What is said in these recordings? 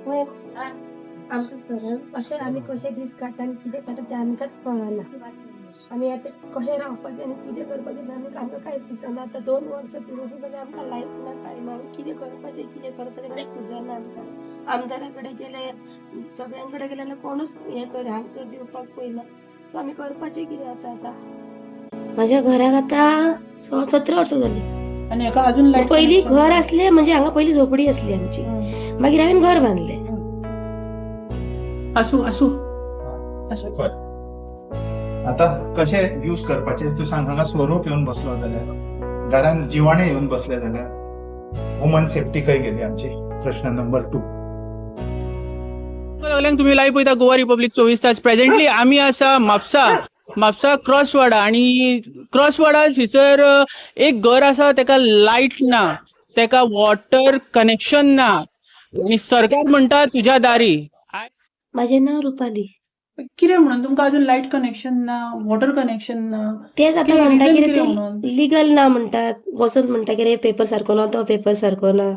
होय आमच्या घरात अशे आम्ही कशे दीस काडटा आनी कितें करता तें आमकांच कळना. आमी आतां कशें रावपाचें आनी कितें करपाचें तें आमकां कांय सुचना. आतां 2 वर्सां 3 वर्सां जालीं आमकां लायट ना कांय ना. आमी कितें करपाचें कांय सुचना आमकां. आमदारा कडेन गेले, सगळ्यां कडेन गेले जाल्यार कोणूच हें कर आन्सर दिवपाक पळयना. सो आमी करपाचें कितें आतां आसा? म्हाज्या घराक आतां 16-17 वर्सां जालीं. आणि एका अजून लाईट पयलीं घर आसलें म्हणजे हांगा पयलीं झोपडी आसली आमची. मागीर हांवेन घर बांदलें. असू असू आता कशे यूज करपाचे तू सांग. हांगा स्वरूप येवन बसलो जाल्यार, घरान जिवाणे येवन बसले जाल्यार वुमन सेफ्टी खंय गेली आमची? प्रश्न नंबर 2. तुम्ही लाईव्ह पळयता गोवा रिपब्लिक 24 तास. प्रेझेंटली आम्ही आसा म्हापसा क्रॉसवाडा आणि क्रॉसवाडा थंयसर एक घर आसा तेका लाईट ना, तेका वॉटर कनेक्शन ना आणि सरकार म्हणटा तुझ्या दारी. माझे नाव रुपाली. कितें म्हणून तुमकां अजून लाईट कनेक्शन ना, वॉटर कनेक्शन ना? तेच आता कितें म्हणटा reason कितें कितें ते म्हणून? लिगल ना म्हणटात. वचून म्हणटा कितें पेपर सारको ना, तो पेपर सारको ना.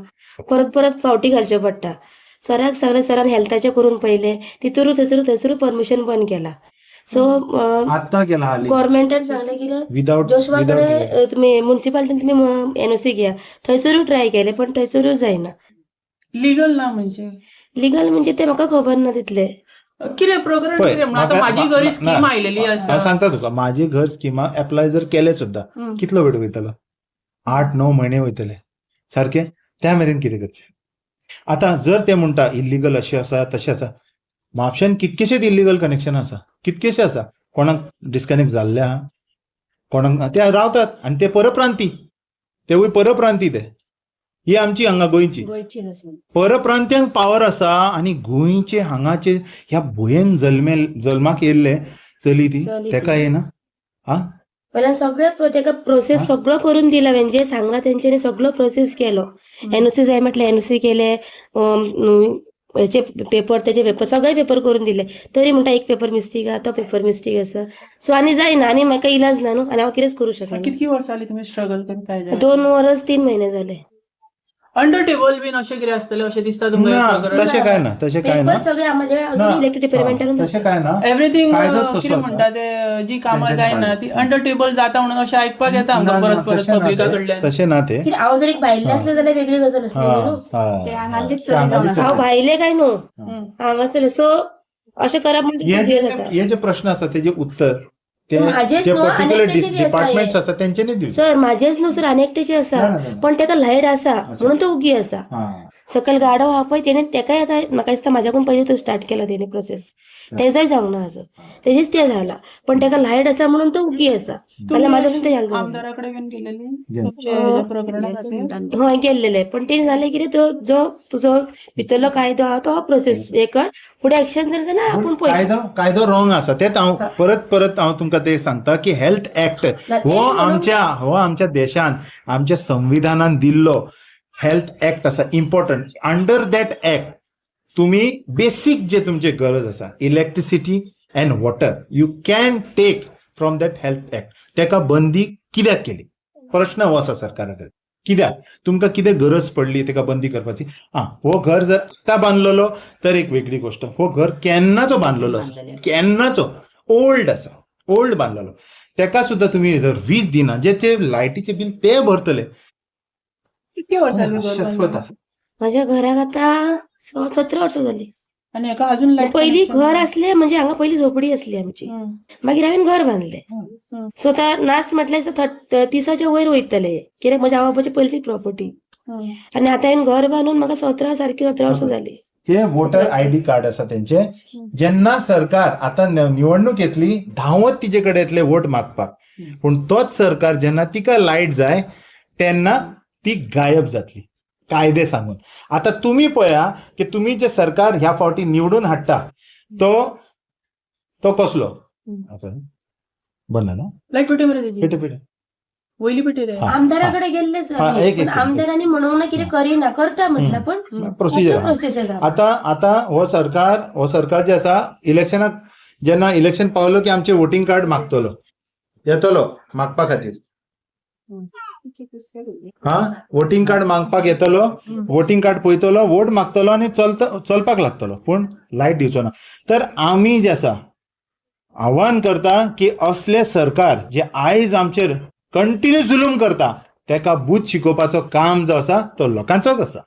परत परत फावटी घालचे पडटा. सराक सांगलें, सरान हेल्थाचें करून पयलें. थंयसरूच परमिशन बंद केला. सो आता गेला हाली गव्हर्मेंटान सांगलें कितें विदाउट जोशवा कडेन तुमी म्युन्सिपालिटीन तुमी एनओसी घ्या. थंयसरूय ट्राय केलें पण थंयसरूय जायना. लिगल ना म्हणजे लिगल म्हणजे ते म्हाका खबर ना तितलें. कितें प्रकरण पळय, कितें म्हणून? आता म्हाका- माझी घरी स्कीम ना, आयलेली हांव आसा. सांगता तुका, माझी घर स्किमा अप्लाय जर केले सुद्धा कितलो वेळ वयतलो? 8-9 महिने वयतले सारखे. त्या मेरेन कितें करचें? आता जर ते म्हणटा इल्लीगल अशें आसा तशें आसा, म्हापशान कितकेशेच इल्लीगल कनेक्शन आसा, कितकेशे आसा. कोणाक डिस्कनेक्ट जाल्ले आहा, कोणाक ते रावतात आनी ते परप्रांती, तेवूय परप्रांती ते. ही आमची हांगा गोंयची परप्रांत्यांक पावर आसा आनी गोंयचे हांगाचे ह्या भुयेन जल्माक येयल्ले चली ती तेका येना. हा पण सगळं तेका प्रोसेस सगळं करून दिला. म्हणजे सांगला तेंच्यानी सगळं प्रोसेस केलो. एनओसी जाय म्हटलं एनओसी केले, हेचे पेपर त्याचे पेपर सगळे पेपर करून दिले. तरी म्हणटा एक पेपर मिस्टेक आहा, तो पेपर मिस्टेक आसा. सो आनी जायना आनी म्हाका इलाज ना न्हू आनी हांव कितेंच करू शकना. कितकी वर्स जाली तुम्ही स्ट्रगल करून पाहिजे? 2 वर्स 3 महिने झाले. अंडर टेबल बीन अशें कितें आसतलें अशें दिसता तुमकां? ना, तशें काय ना, तशें काय ना. पेपर सगळे आम्हाला अजून इलेक्ट्रिक डिपार्टमेंटान तशें काय ना. एव्हरीथिंग कायदो तसो कितें आसा. म्हणटा ते जी कामां तेंच्यानी जायना पाळलं. ती अंडर टेबल जाता म्हणून अशें आयकपाक येता आमकां ना, परत परत तशें ना पब्लिका ते, कडल्यान. तशें ना ते. कितें हांव जर एक भायले असले जाल्यार वेगळी गजाल आसली न्हू. हांव भायले काय न्हू, हांगा आसले. सो अशें करप म्हणजे खूब हे जाता. हे जे प्रश्न आसा तेजे उत्तर ते माझेच जे न्हू, आनी पर्टिक्युलर एकट्याचे बी आसा डिपार्टमेंट्स हे. आसा तेंच्यांनी दिवचे. सर माझेच न्हू सर, आनी एकट्याचे आसा. ना. पण तेका लायट आसा म्हणून तो उगी आसा. सकयल गाडो हा पळय तेणे तेकाय आता म्हाका दिसता म्हाज्याकून पयलीं तो स्टार्ट केला तेणे प्रोसेस. तेजोय जावंक ना अजून, तेजेच ते जाला. पण तेका लायट आसा म्हणून तो उगी आसा. जाल्यार म्हाज्याकून ते जालें. आमदाराकडे बीन गेलेली तुमच्या प्रकरणा खातीर? हय गेल्लेले, पण तेणी जालें कितें, तो जो तुजो भितरलो कायदो आहा तो प्रोसेस हे कर, फुडें एक्शन जर जाल्यार आपूण पळय. कायदो रॉंग आसा. तेच हांव परत हांव तुमकां ते सांगता की हेल्थ ऍक्ट हो आमच्या देशान आमच्या संविधानान दिल्लो हेल्थ ऍक्ट आसा इम्पॉर्टंट. अंडर दॅट ऍक्ट तुम्ही बेसिक जे तुमचे गरज आसा electricity and water you can take from that health act. तेका बंदी कित्याक केली? प्रश्न हो आसा सरकारा कडेन. कित्याक तुमकां कितें गरज पडली तेका बंदी करपाची? हो घर जर आतां बांदलेलो तर एक वेगळी गोष्ट. हो घर केन्नाचो बांदलेलो आसा, केन्नाचो ओल्ड आसा, ओल्ड बांदलेलो. तेका सुद्दां तुम्ही जर वीज दिना, जे ते लायटीचे बिल ते भरतले. कितके वर्सांनी घर शाश्वत बांदलें? आसा. माझ्या घराक आतां 16-17 वर्सां जालीं. आणि एका अजून लाईट पयलीं घर आसलें म्हणजे हांगा पयलीं झोपडी आसली आमची. मागीर हांवेन घर बांदलें. सो आतां लास्ट म्हटल्यार 30च्या वयर वयतले, कित्याक म्हज्या आवय बापायची पयलींची प्रॉपर्टी. आनी आतां हांवेन घर बांदून म्हाका 17 वर्सां जालीं. ते वोटर आयडी कार्ड आसा तेंचे. जेन्ना सरकार आता निवडणूक येतली धांवत तिचे कडेन येतले वोट मागपाक. पूण तोच सरकार जेन्ना तिका लायट जाय तेन्ना ती गायब जातली कायदे सांगून. आता तुम्ही पळया की तुम्ही जे सरकार ह्या फावटी निवडून हाडटा तो कसलो बंद ना लाईट पेटे बरें तेजी पेटे वयली पेटे रे. आमदाराकडे गेल्ले सर, पण आमदारांनी म्हणूंक ना कितें करिना, करता म्हटलं पण प्रोसिजर. प्रोसेस आसा. आता हो सरकार जे आसा इलेक्शनाक जेन्ना इलेक्शन पावलो की आमचे वोटिंग कार्ड मागतलो येतलो मागपा खातीर. हा वोटिंग कार्ड मागपाक येतलो, वोटिंग कार्ड पळयतलो, वोट मागतलो आणि चलपाक लागतलो, पूण लायट दिवचो ना. तर आमी जे आसा आव्हान करता की असले सरकार जे आयज आमचेर कंटिन्यू जुलूम करता तेका बूथ शिकोवपाचो काम जो आसा तो लोकांचोच आसा.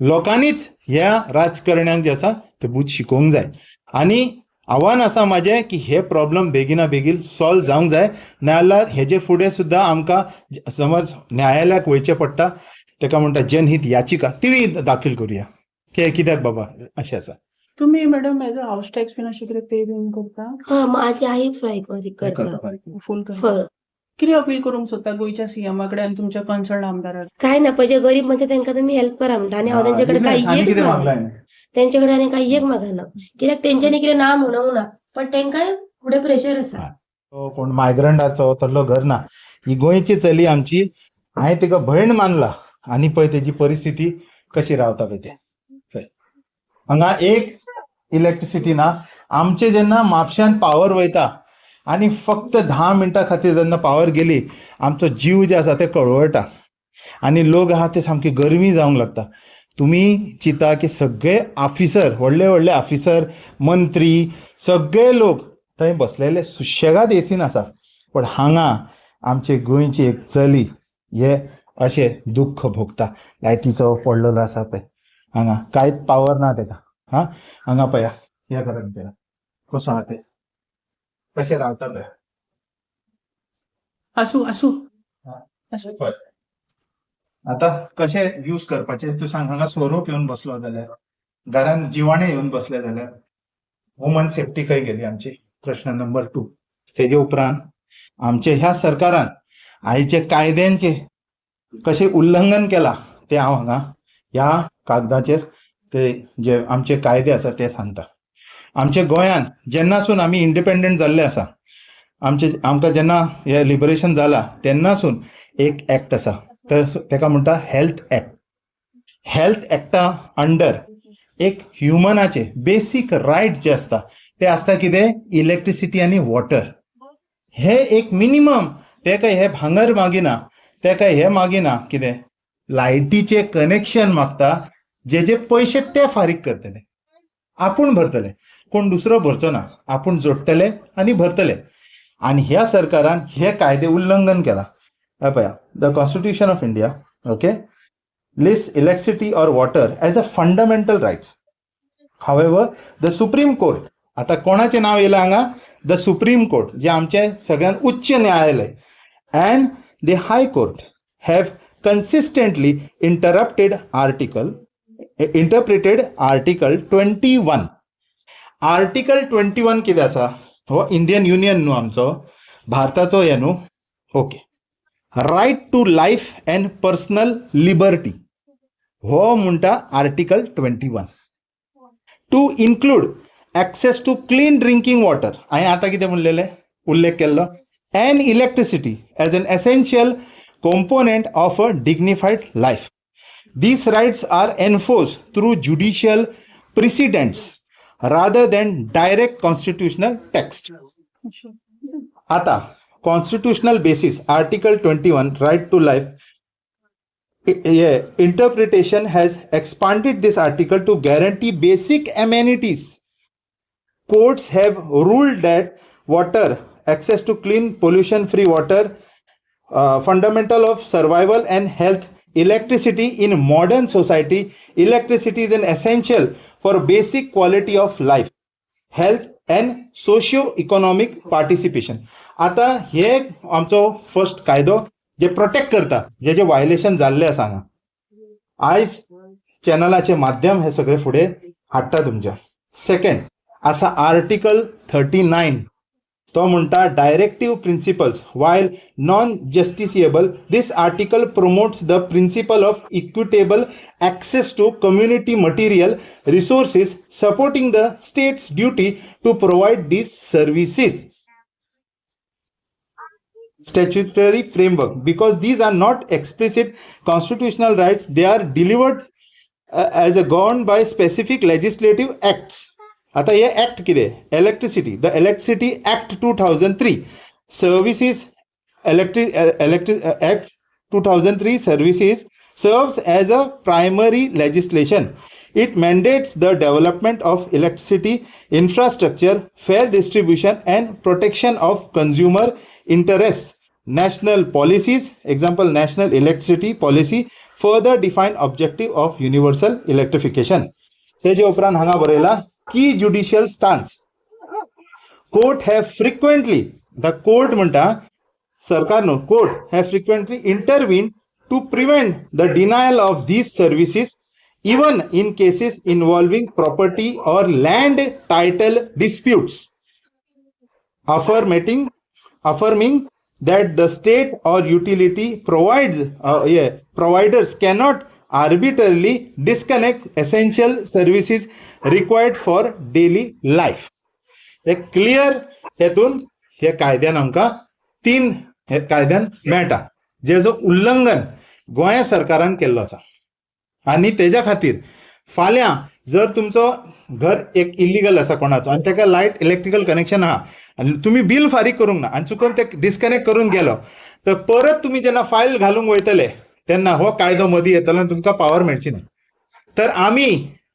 लोकांनीच ह्या राजकारण्यांक जे आसा ते बूथ शिकोवंक जाय. आनी आव्हान आसा माझे की हे प्रॉब्लेम बेगिना बेगीन सॉल्व जावंक जाय, नाजाल्यार हेजे फुडें सुद्दां आमकां समज न्यायालयाक वयचें पडटा, तेका म्हणटा जनहीत याचिका तीय दाखल करुया. कित्याक बाबा अशें आसा. तुम्ही madam as a house tax बीन अशें कितें पे बीन करता? हा माझी आई फ्राय करता. फुल फळ कितें अपील करूंक सोदता गोंयच्या सीएमा कडेन आनी तुमच्या कन्सर्न आमदाराक? काय ना पहिले गरीब म्हणजे त्यांना तुम्ही हेल्प करा म्हणटा आणि हांव तेंच्याकडे काही एक मागना, तेंच्याकडे आनी काही एक मागना, कित्याक तेंच्यांनी कितें ना म्हणूंक ना, पण तेंकाय फुडें प्रेशर आसा. तो कोण मायग्रंटाचो तसलो घर ना. ही गोंयची चली आमची, हांवें तिका भयण मानला आनी पळय तेजी परिस्थिती कशी रावता पळय ते. हांगा एक इलेक्ट्रिसिटी ना. आमचे जेन्ना म्हापश्यान पावर वयता आनी फक्त 10 मिनटां खातीर जेन्ना पावर गेली, आमचो जीव जे आसा ते कळवळटा आनी लोक आहा ते सामके गरमी जावंक लागता. तुम्ही चिंता की सगळे ऑफिसर, व्हडले व्हडले ऑफिसर, मंत्री, सगळे लोक थंय बसलेले सुशेगाद एसीन आसा, पण हांगा आमचे गोंयची एक चली हे अशें दुख्ख भोगता. लायटीचो पडलेलो आसा पळय, हांगा कांयच पावर ना तेका. हा हांगा पळया, ह्या घरान पळया कसो आहा ते, कशें रावता पळय. आसूं आसूं आता कशें यूज करपाचें तूं सांग. हांगा सोरोप येवन बसलो जाल्यार, घरान जिवाणे येवन बसले जाल्यार वुमन सेफ्टी खंय गेली आमची? प्रश्न नंबर 2. तेजे उपरांत आमचे ह्या सरकारान आयचे कायद्यांचे कशें उल्लंघन केला ते हांव हांगा ह्या कागदाचेर ते जे आमचे कायदे आसा ते सांगता. आमच्या गोंयान जेन्नासून आमी इंडिपेंडंट जाल्ले आसा, आमकां जेन्ना हे लिबरेशन जाला तेन्नासून एक एक्ट आसा, तेका म्हणटा हेल्थ एक्ट. हेल्थ एक्टा अंडर एक ह्युमनाचे बेसिक रायट जे असता ते असता कितें? इलेक्ट्रिसिटी आनी वॉटर. हे एक मिनिमम. तेका हे भांगर मागिना, तेका हे मागिना कितें? लायटीचे कनेक्शन मागता, जे पयशे ते फारीक करतले, आपूण भरतले, कोण दुसरो भरचो ना, आपूण जोडटले आनी भरतले. आनी ह्या सरकारान हे कायदे उल्लंघन केला. पळया, the constitution of India okay list electricity और water as a fundamental rights. However the supreme court, आता कोणाचे नाव येयला हांगा? द सुप्रीम कोर्ट, जे आमचे सगळ्यात उच्च न्यायालय, and the high court have consistently interrupted article 21. Article 21 कितें आसा? हो इंडियन युनियन न्हू आमचो, भारताचो हे न्हू. Okay, right to life and personal liberty हो म्हणटा article 21. To include access to clean drinking water, हांवें आतां कितें म्हणलेलें उल्लेख केल्लो, and electricity as an essential component of a dignified life. These rights are enforced through judicial precedents rather than direct constitutional text. आता constitutional basis Article 21 right to life, interpretation has expanded this article to guarantee basic amenities. Courts have ruled that water, access to clean pollution free water, fundamental of survival and health. Electricity in modern society, electricity is an essential for basic quality of life, health and socio-economic participation. आता हे आमचो first कायदो जे protect करता, जे violation जाल्ले आसा हांगा. आयज चॅनलाचे माध्यम हे सगळे फुडें हाडटा तुमच्या. सेकंड आसा आर्टिकल 39, तो म्हणटा डायरेक्टिव्ह प्रिन्सिपल्स वायल non justiciable. This article promotes the principle of equitable access to community material resources, supporting the state's duty to provide these services. Statutory framework, because these are not explicit constitutional rights, they are delivered as a governed by specific legislative acts. आता हे act कितें? Electricity, the electricity act 2003, services Electric Act 2003 services serves as a primary legislation. It mandates the development of electricity infrastructure, fair distribution, and protection of consumer interests. National policies, example, National Electricity Policy, further define objective of universal electrification. तेजे उपरांत हांगा बरयला की judicial stance. Court have frequently, the court म्हणटा सरकार न्हू, court have frequently intervene to prevent the denial of these services even in cases involving property or land title disputes, affirming that the state or utility providers cannot arbitrarily disconnect essential services required for daily life. एक clear हेतून हे कायद्यान आमकां 3 हे कायद्यान मेळटा Jeju उल्लंघन गोंया सरकारान केल्लो आसा. आणि तेज्या खातीर फाल्यां जर तुमचो घर एक इलिगल आसा कोणाचो आनी ताका लायट इलेक्ट्रिकल कनेक्शन आहा आनी तुमी बिल फारीक करूंक ना आनी चुकून ते डिस्कनेक्ट करून गेलो तर परत तुमी जेन्ना फायल घालूंक वयतले तेन्ना हो कायदो मदीं येतलो आनी तुमकां पावर मेळची ना. तर आमी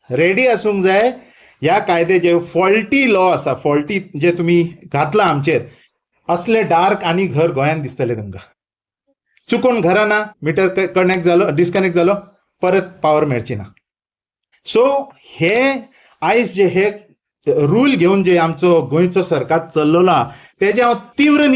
रेडी आसूंक जाय ह्या कायदे जे फॉल्टी लॉ आसा, फॉल्टी जे तुमी घातला आमचेर, असले डार्क आनी घर गोंयान दिसतले तुमकां. चुकून घराना मिटर कनेक्ट जालो, डिस्कनेक्ट जालो, परत पावर मेळची ना. सो हे आयज जे हे रूल घेऊन जे आमचो गोंयचो सरकार चल्लोला तेजे हांव तीव्र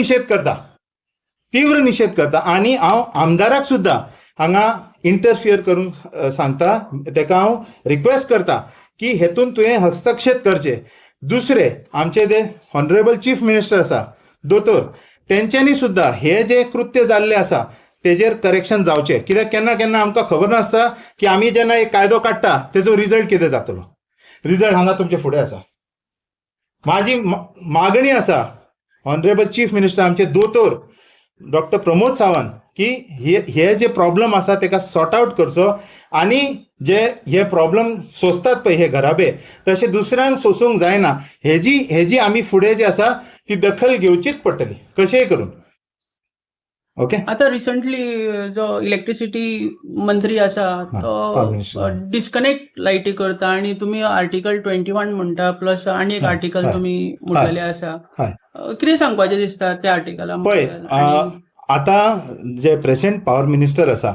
निशेध करता आनी हांव आमदाराक सुद्दां हांगा इंटरफियर करून सांगता, तेका हांव रिक्वेस्ट करता की हेतून तुवें हस्तक्षेप करचे. दुसरे आमचे जे ऑनरेबल चीफ मिनिस्टर आसा दोतोर, तेंच्यांनी सुद्दां हे जे कृत्य जाल्ले आसा तेजेर करेक्शन जावचे. कित्याक केन्ना केन्ना आमकां खबर नासता की आमी जेन्ना एक कायदो काडटा तेजो रिजल्ट कितें जातलो. रिजल्ट हांगा तुमचे फुडें आसा. माझी मागणी आसा ऑनरेबल चीफ मिनिस्टर आमचे दोतोर डॉक्टर प्रमोद सावंत की हे जे प्रॉब्लम आसा तेका सॉर्ट आउट करचो आनी जे हे प्रॉब्लम सोंसतात पळय हे घराबे तशें दुसऱ्यांक सोसूंक जायना. हेजी आमी फुडें जी आसा ती दखल घेवचीच पडटली कशेंय करून. ओके. आता रिसेंटली जो इलेक्ट्रिसिटी मंत्री असा तो डिस्कनेक्ट लाईटी करता आणि तुम्ही आर्टिकल 21 म्हणता प्लस आणि एक आर्टिकल तुम्ही म्हटलेले आसा. कितें सांगपाचें दिसता त्या आर्टिकलान? पळय, आता जे प्रेझेंट पॉवर मिनिस्टर आसा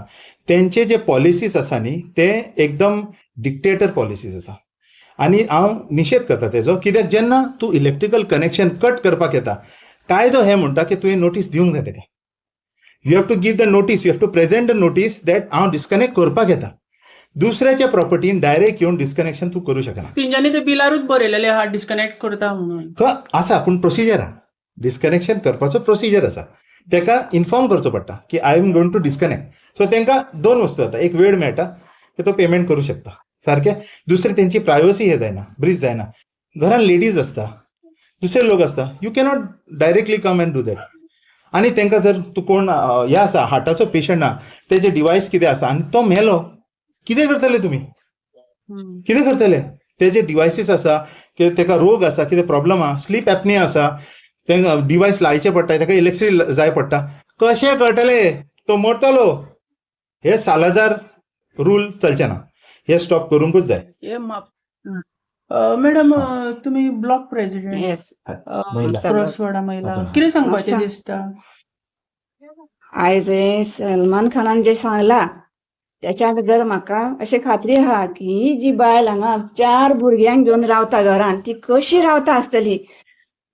त्यांचे जे पॉलिसीज आसा न्ही ते एकदम डिक्टेटर पॉलिसीज आसा आणि हांव निशेध करता तेजो. कित्याक जेन्ना तूं इलेक्ट्रिकल कनेक्शन कट करपाक येता कायदो हे म्हणटा की तुवें नोटीस दिवंक जाय तेका. You have to give the notice, you have to present the notice that हांव डिस्कनेक्ट करपाक येता. दुसऱ्याच्या प्रॉपर्टीन डायरेक्ट येवन डिस्कनेक्शन तूं करूं शकना. तेंच्यांनी ते बिलारूच बरयलेले आहा डिस्कनेक्ट करता म्हणून. आसा पूण प्रोसिजर आहा. डिस्कनेक्शन करपाचो प्रोसिजर आसा. तेका इन्फॉर्म करचो पडटा की I am going to disconnect. So तेंकां 2 वस्तू जाता. एक वेळ मेळटा ते तो पेमेंट करूं शकता सारकें. दुसरी तेंची प्रायवसी हे जायना, ब्रीच जायना. घरान लेडीज आसता, दुसरे लोक आसता, you cannot directly come and do that. आणि तांकां जर तूं कोण हे आसा हार्टाचो पेशंट आहा तेजे डिवायस कितें आसा आनी तो मेलो कितें करतले तुमी? कितें करतले? तेजे डिवायसीस आसा, तेका रोग आसा, कितें प्रॉब्लम आहा, स्लीप एपनिया आसा, तांकां डिवायस लायचे पडटा, ताका इलेक्ट्रिसिटी जाय पडटा. कशें कळटले? तो मरतलो. हे सालाजार रूल चलचे ना. हे स्टॉप करूंकूच जाय. मॅडम तुम्ही ब्लॉक प्रेसिडेंट क्रॉसवाडा महिला, कितें सांगपाचें दिसता? आयज सलमान खानान जे सांगला त्याच्या बद्दल म्हाका अशी खात्री आहा की ही जी बायल हांगा 4 भुरग्यांक घेवन रावता घरान ती कशी रावता आसतली.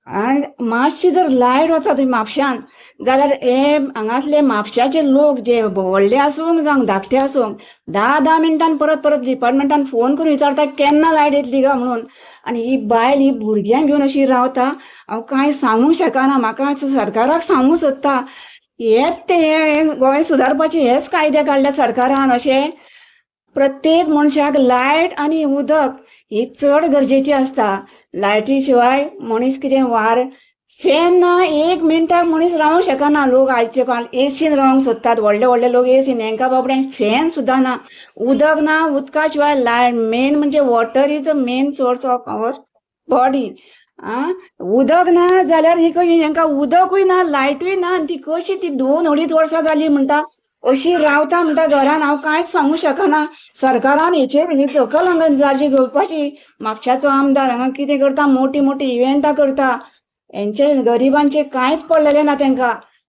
आनी मातशी जर लायट वता थंय म्हापशान जाल्यार हे हांगातले म्हापशाचे लोक जे व्हडले आसूंक जावं धाकटे आसूंक 10 मिनटान परत डिपार्टमेंटान फोन करून विचारता केन्ना लायट येतली गा म्हणून. आनी ही बायल ही भुरग्यांक घेवन अशी रावता. हांव कांय सांगूंक शकना. म्हाका सरकाराक सांगूंक सोदता हेच ते गोंय सुदारपाचे हेच कायदे काडल्या सरकारान. अशें प्रत्येक मनशाक लायट आनी उदक ही चड गरजेची आसता. लायटी शिवाय मनीस कितें वार फॅन ना 1 मिनटाक मनीस रावूंक शकना. लोक आयचे काळ एसीन रावंक सोदतात. व्हडले लोक एसीन, हेंकां बाबड्यांक फॅन सुद्दां ना. उदक ना. उदका शिवाय लायट मेन म्हणजे water is a main source of our body. उदक ना जाल्यार ही कशी हांकां उदकूय ना लायटूय ना आनी ती कशी ती 2-2.5 वर्सां जाली म्हणटा अशी रावता म्हणटा घरान. हांव कांयच सांगू शकना. सरकारान हेचेर दखल हांगा जाची घेवपाची. म्हापशाचो आमदार हांगा कितें करता, मोठी मोठी इव्हेंटां करता, हेंचे गरिबांचे कांयच पडलेले ना तेंका.